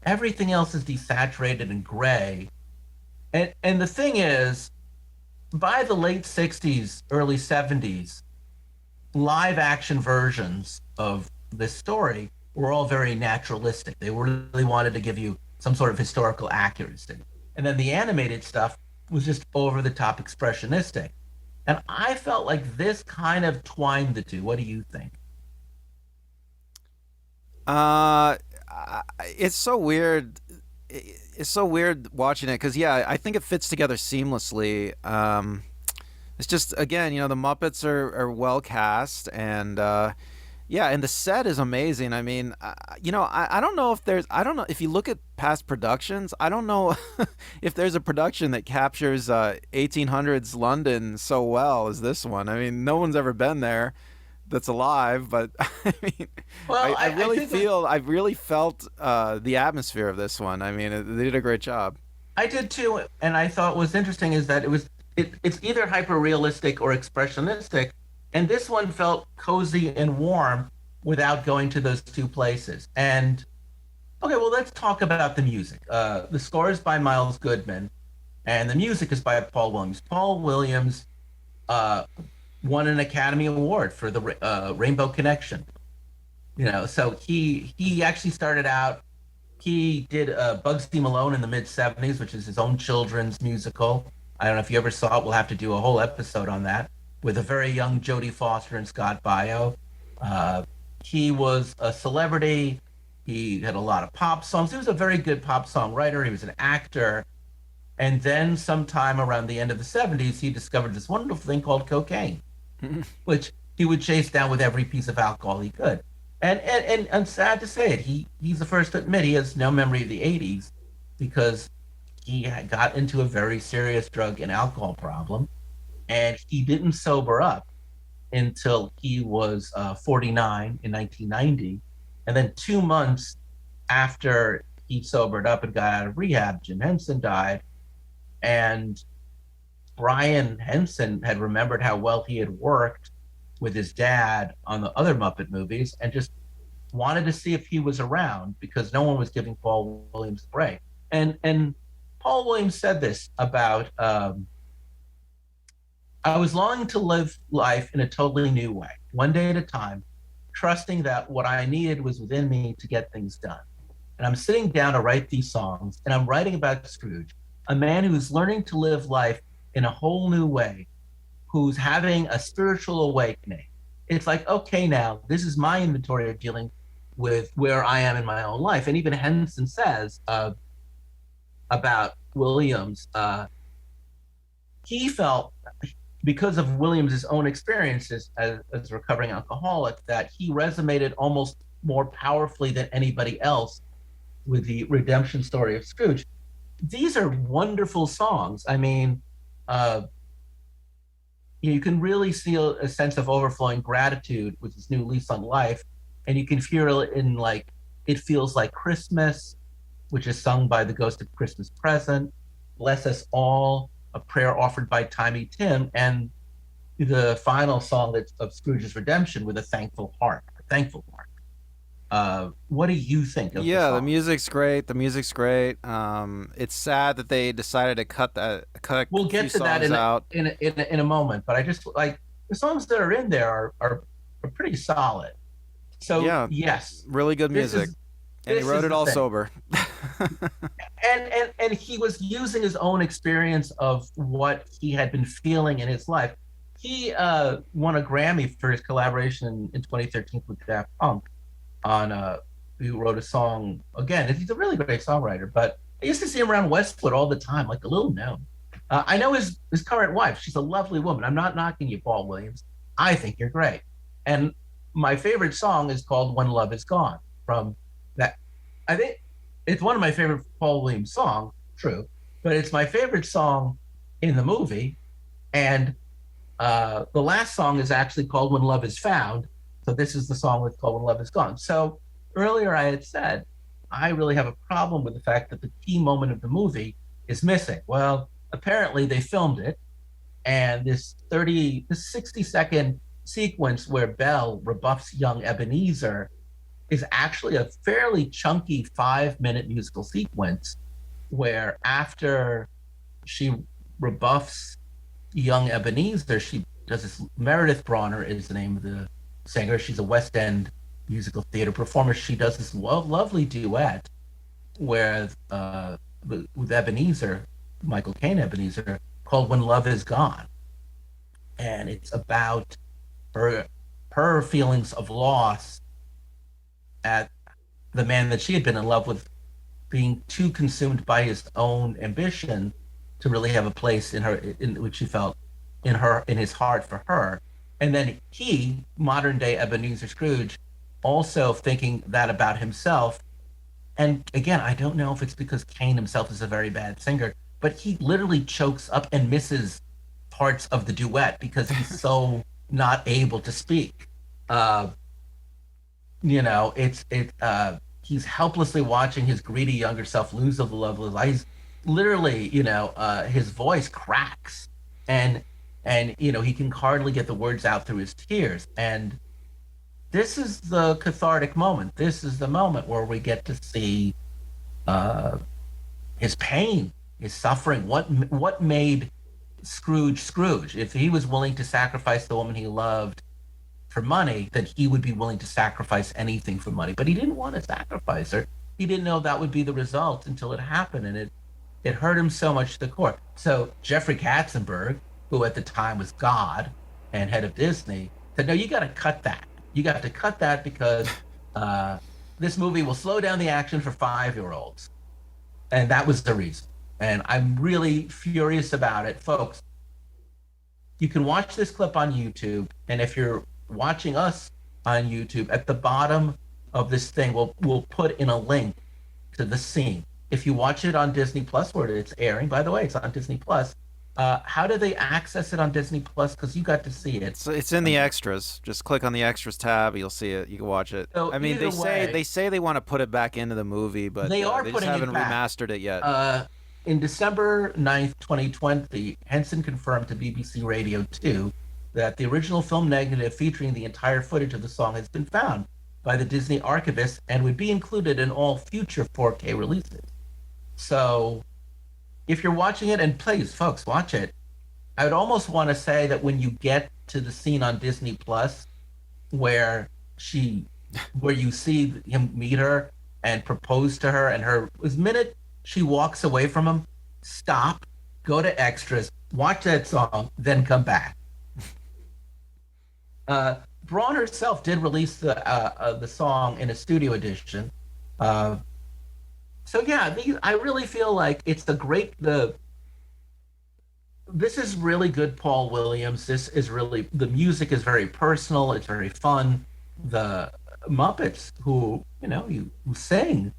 everything else is desaturated and gray. And the thing is, by the late 60s, early 70s, live action versions of this story were all very naturalistic. They really wanted to give you some sort of historical accuracy. And then the animated stuff was just over the top expressionistic. And I felt like this kind of twined the two. What do you think? Uh, it's so weird. It's so weird watching it because yeah, I think it fits together seamlessly. It's just again, the Muppets are well cast and yeah, and the set is amazing. I mean, I don't know if I don't know if you look at past productions, I don't know if there's a production that captures 1800s London so well as this one. I mean, no one's ever been there that's alive, but I mean, Well, I I really think that feel, I really felt the atmosphere of this one. I mean, they did a great job. I did too. And I thought was interesting is that it's either hyper realistic or expressionistic. And this one felt cozy and warm without going to those two places. And okay, well, let's talk about the music. The score is by Miles Goodman, and the music is by Paul Williams. Paul Williams uh, won an Academy Award for the Rainbow Connection. So he actually started out. He did Bugsy Malone in the mid '70s, which is his own children's musical. I don't know if you ever saw it. We'll have to do a whole episode on that with a very young Jodie Foster and Scott Baio. Uh, he was a celebrity. He had a lot of pop songs. He was a very good pop songwriter. He was an actor. And then sometime around the end of the '70s, he discovered this wonderful thing called cocaine, which he would chase down with every piece of alcohol he could. And I'm sad to say it, he's the first to admit he has no memory of the '80s because he had got into a very serious drug and alcohol problem, and he didn't sober up until he was 49 in 1990, and then 2 months after he sobered up and got out of rehab, Jim Henson died, and Brian Henson had remembered how well he had worked with his dad on the other Muppet movies and just wanted to see if he was around because no one was giving Paul Williams a break. And Paul Williams said this about I was longing to live life in a totally new way, one day at a time, trusting that what I needed was within me to get things done. And I'm sitting down to write these songs, and I'm writing about Scrooge, a man who's learning to live life in a whole new way, who's having a spiritual awakening. It's like, okay, now this is my inventory of dealing with where I am in my own life. And even Henson says about Williams, he felt because of Williams's own experiences as a recovering alcoholic that he resonated almost more powerfully than anybody else with the redemption story of Scrooge. These are wonderful songs. I mean, you can really see a sense of overflowing gratitude with this new lease on life, and you can feel it in like "It Feels Like Christmas," which is sung by the Ghost of Christmas Present, "Bless Us All," a prayer offered by Tiny Tim, and the final song that's of Scrooge's redemption with a thankful heart. A thankful heart. What do you think of the Yeah, the song? music's great. The music's great. It's sad that they decided to cut We'll a few get to that songs in a, out. in a, in a, in a moment, but I just like the songs that are in there are pretty solid. So Yeah, yes, really good this music, is and he this wrote is it the all thing. sober. And he was using his own experience of what he had been feeling in his life. He won a Grammy for his collaboration in 2013 with Daft Punk on who wrote a song again. He's a really great songwriter, but I used to see him around Westwood all the time, like a little known. I know his current wife. She's a lovely woman. I'm not knocking you, Paul Williams. I think you're great. And my favorite song is called "When Love Is Gone" from that. I think It's one of my favorite Paul Williams songs, true, but it's my favorite song in the movie. And the last song is actually called When Love Is Found. So this is the song that's called When Love Is Gone. So earlier I had said, I really have a problem with the fact that the key moment of the movie is missing. Well, apparently they filmed it, and this 60-second sequence where Belle rebuffs young Ebenezer is actually a fairly chunky 5-minute musical sequence where after she rebuffs young Ebenezer, she does this. Meredith Bronner is the name of the singer. She's a West End musical theater performer. She does this lovely duet with Ebenezer, Michael Caine Ebenezer, called "When Love Is Gone," and it's about her her feelings of loss at the man that she had been in love with being too consumed by his own ambition to really have a place in her, in which she felt in his heart for her. And then he, modern day Ebenezer Scrooge, also thinking that about himself. And again, I don't know if it's because Caine himself is a very bad singer, but he literally chokes up and misses parts of the duet because he's so not able to speak. Uh, he's helplessly watching his greedy younger self lose the love of his life. He's literally, his voice cracks, and he can hardly get the words out through his tears. And this is the cathartic moment. This is the moment where we get to see uh, his pain, his suffering. What made Scrooge Scrooge? If he was willing to sacrifice the woman he loved for money, then he would be willing to sacrifice anything for money. But he didn't want to sacrifice her. He didn't know that would be the result until it happened, and it hurt him so much to the core. So Jeffrey Katzenberg, who at the time was God and head of Disney, said, "No, you got to cut that. You got to cut that because this movie will slow down the action for 5-year-olds." And that was the reason. And I'm really furious about it, folks. You can watch this clip on YouTube, and if you're watching us on YouTube, at the bottom of this thing, we'll put in a link to the scene. If you watch it on Disney Plus, where it's airing, by the way, it's on Disney Plus. How do they access it on Disney Plus? Because you got to see it. So it's in the extras. Just click on the extras tab. You'll see it. You can watch it. So I mean, they say they want to put it back into the movie, but they are they just putting haven't it back. remastered it yet. In December 9th, 2020, Henson confirmed to BBC Radio 2 that the original film negative featuring the entire footage of the song has been found by the Disney archivist and would be included in all future 4K releases. So if you're watching it, and please, folks, watch it, I would almost want to say that when you get to the scene on Disney Plus where you see him meet her and propose to her, and the minute she walks away from him, stop, go to extras, watch that song, then come back. Braun herself did release the song in a studio edition. So yeah, I really feel like it's this is really good Paul Williams. This is really, the music is very personal. It's very fun. The Muppets who sing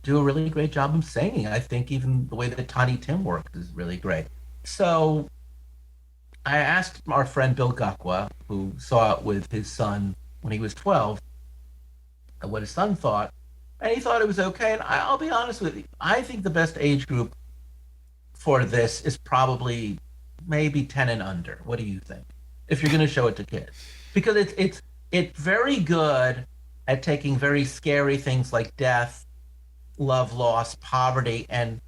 do a really great job of singing. I think even the way that Tiny Tim works is really great. So I asked our friend Bill Gukwa, who saw it with his son when he was 12, what his son thought, and he thought it was okay. And I'll be honest with you, I think the best age group for this is probably maybe 10 and under. What do you think? If you're going to show it to kids, because it's very good at taking very scary things like death, love, loss, poverty, and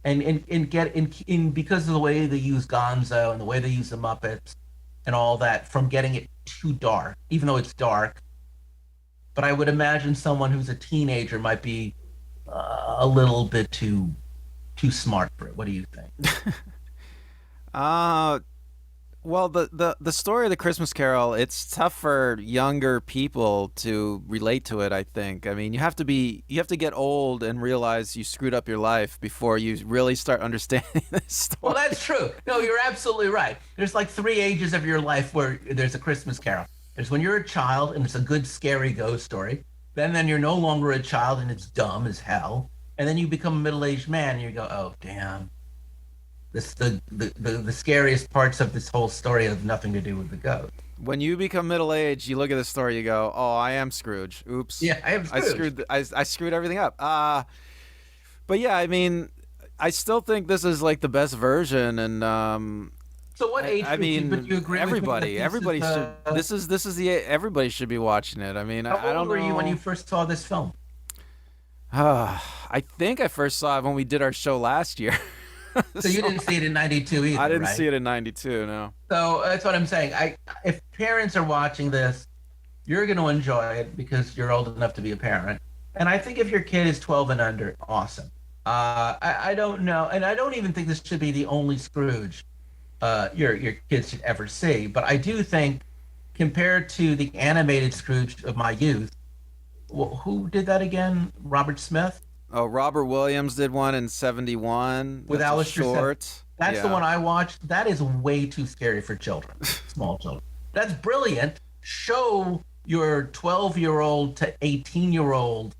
because of the way they use Gonzo and the way they use the Muppets and all that, from getting it too dark, even though it's dark. But I would imagine someone who's a teenager might be a little bit too smart for it. What do you think? Well, the story of the Christmas Carol, it's tough for younger people to relate to it, I think. I mean, you have to get old and realize you screwed up your life before you really start understanding this story. Well, that's true. No, you're absolutely right. There's like 3 ages of your life where there's a Christmas Carol. There's when you're a child and it's a good scary ghost story. then you're no longer a child and it's dumb as hell. And then you become a middle-aged man and you go, oh damn. This the scariest parts of this whole story have nothing to do with the ghost. When you become middle aged, you look at the story, you go, "Oh, I am Scrooge. Oops, Yeah, I am Scrooge. I screwed everything up." But yeah, I mean, I still think this is like the best version, and So what age I group do you, but mean, you agree with me that this is everybody should. This is the everybody should be watching it. I mean, how I old don't were you when you know. first saw this film? I think I first saw it when we did our show last year. So you So didn't see it in 92 I either, didn't right? see it in '92. No. So that's what I'm saying. If parents are watching this, you're going to enjoy it because you're old enough to be a parent. And I think if your kid is 12 and under, awesome. I don't know, and I don't even think this should be the only Scrooge your kids should ever see. But I do think, compared to the animated Scrooge of my youth, who did that again? Robert Smith Oh, Robert Williams did one in '71. with That's a Alistair Sim. short. That's the Yeah. one I watched. That is way too scary for children, small children. That's brilliant. Show your 12-year-old to 18-year-old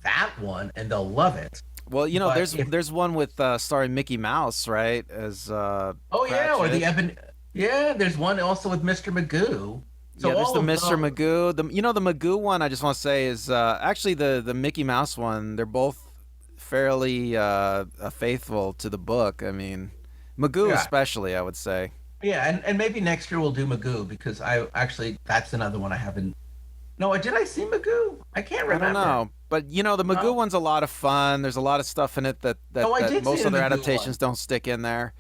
that one, and they'll love it. Well, you know, But if there's one with starring Mickey Mouse, right? As oh yeah, or Cratchit. yeah, there's one also with Mr. Magoo. Yeah, So there's all the of Mr. those. Magoo. The Magoo one, I just want to say is actually the Mickey Mouse one. They're both fairly faithful to the book. I mean, Magoo Yeah, especially, I would say. yeah, and maybe next year we'll do Magoo because I actually that's another one I haven't. No, did I see Magoo? I can't I don't remember. know, but you know, the Magoo No, one's a lot of fun. There's a lot of stuff in it no, I that did see most the other Magoo adaptations one. don't stick in there.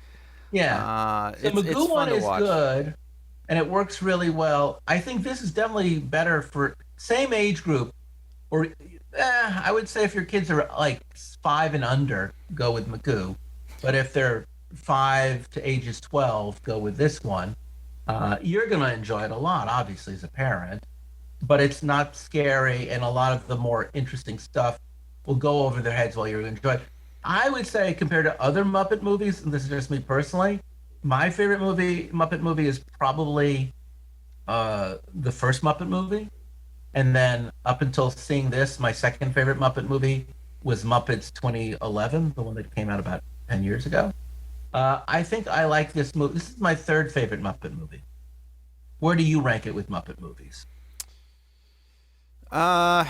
Yeah, so It's Magoo one fun to is watch. good, and it works really well. I think this is definitely better for same age group, or I would say if your kids are like 5 and under, go with Magoo, but if they're 5 to ages 12, go with this one. You're gonna enjoy it a lot, obviously, as a parent, but it's not scary, and a lot of the more interesting stuff will go over their heads while you're enjoying. I would say, compared to other Muppet movies, and this is just me personally, my favorite Muppet movie, is probably the first Muppet movie, and then up until seeing this, my second favorite Muppet movie was Muppets 2011, the one that came out about 10 years ago. I think I like this movie. This is my third favorite Muppet movie. Where do you rank it with Muppet movies? Uh,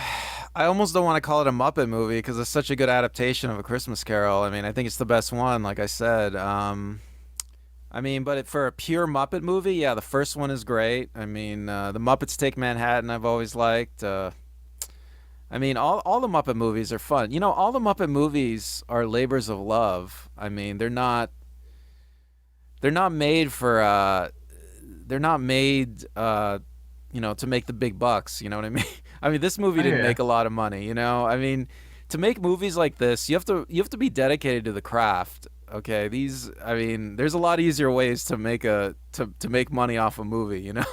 I almost don't want to call it a Muppet movie because it's such a good adaptation of A Christmas Carol. I mean, I think it's the best one, like I said. I mean, but for a pure Muppet movie, yeah, the first one is great. I mean, the Muppets Take Manhattan, I've always liked. I mean, all the Muppet movies are fun. You know, all the Muppet movies are labors of love. I mean, they're not made for they're not made you know, to make the big bucks. You know what I mean? I mean, this movie I didn't hear make you. a lot of money. You know, I mean, to make movies like this, you have to be dedicated to the craft. Okay, these I mean, there's a lot easier ways to make to make money off a movie. You know.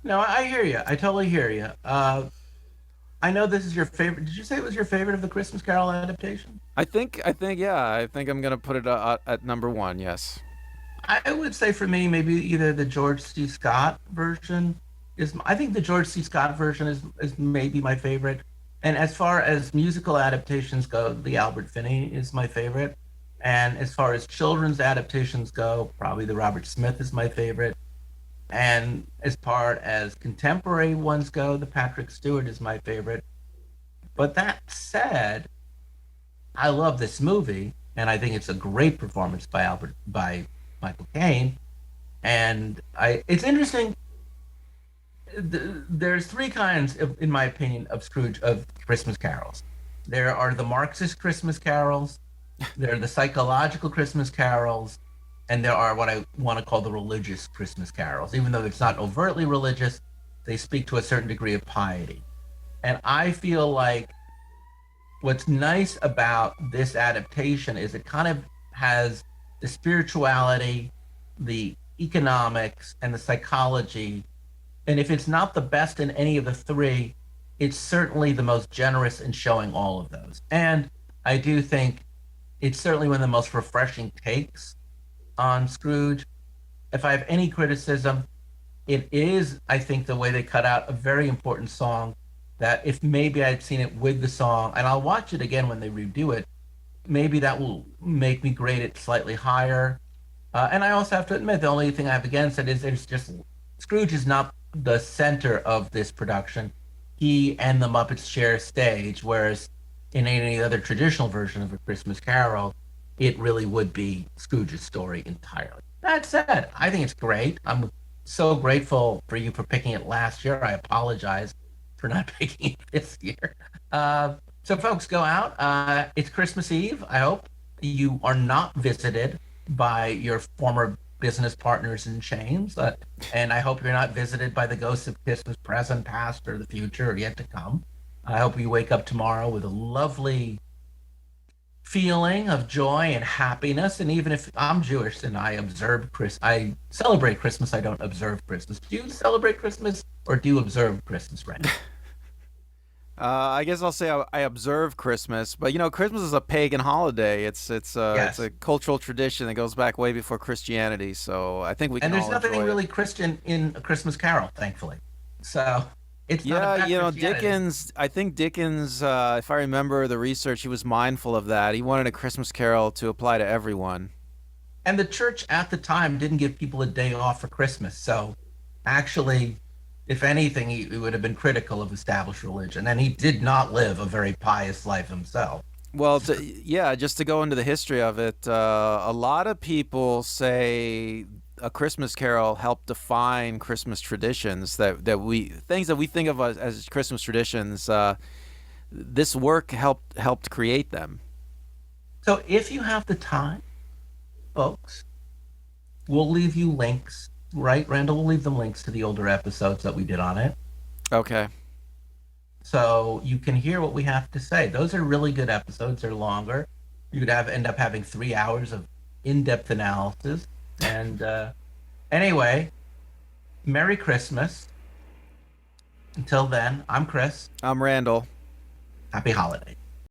No, I hear you. I totally hear you. I know this is your favorite. Did you say it was your favorite of the Christmas Carol adaptation? Yeah, I think I'm gonna put it at number one. Yes. I would say for me, maybe either the George C. Scott version is. I think the George C. Scott version is maybe my favorite. And as far as musical adaptations go, the Albert Finney is my favorite. And as far as children's adaptations go, probably the Robert Smith is my favorite. And as far as contemporary ones go, the Patrick Stewart is my favorite. But that said, I love this movie, and I think it's a great performance by Michael Caine. And it's interesting. There's three kinds, in my opinion, of Scrooge of Christmas carols. There are the Marxist Christmas carols, there are the psychological Christmas carols, and there are what I want to call the religious Christmas carols. Even though it's not overtly religious, they speak to a certain degree of piety. And I feel like what's nice about this adaptation is it kind of has the spirituality, the economics, and the psychology. And if it's not the best in any of the three, it's certainly the most generous in showing all of those. And I do think it's certainly one of the most refreshing takes on Scrooge. If I have any criticism, it is, I think, the way they cut out a very important song that if maybe I'd seen it with the song, and I'll watch it again when they redo it, maybe that will make me grade it slightly higher. And I also have to admit, the only thing I have against it is there's just Scrooge is not the center of this production. He and the Muppets share stage, whereas in any other traditional version of A Christmas Carol, it really would be Scrooge's story entirely. That said, I think it's great. I'm so grateful for you for picking it last year. I apologize for not picking it this year. So, folks, go out. It's Christmas Eve. I hope you are not visited by your former business partners in chains. And I hope you're not visited by the ghosts of Christmas present, past, or the future, or yet to come. I hope you wake up tomorrow with a lovely feeling of joy and happiness. And even if I'm Jewish and I celebrate Christmas, I don't observe Christmas. Do you celebrate Christmas or do you observe Christmas, right? I guess I'll say I observe Christmas, but Christmas is a pagan holiday. It's Yes. a cultural tradition that goes back way before Christianity. So I think we And can there's all nothing enjoy it. really Christian in A Christmas Carol, thankfully. So it's not Yeah, about Christianity. Dickens. I think Dickens, if I remember the research, he was mindful of that. He wanted A Christmas Carol to apply to everyone. And the church at the time didn't give people a day off for Christmas. So actually, if anything, he would have been critical of established religion. And he did not live a very pious life himself. Well, yeah, just to go into the history of it, a lot of people say A Christmas Carol helped define Christmas traditions things that we think of as Christmas traditions. This work helped create them. So if you have the time, folks, we'll leave you links, right? Randall will leave them links to the older episodes that we did on it. Okay. So you can hear what we have to say. Those are really good episodes. They're longer. You could end up having 3 hours of in-depth analysis. And anyway, Merry Christmas. Until then, I'm Chris. I'm Randall. Happy holidays.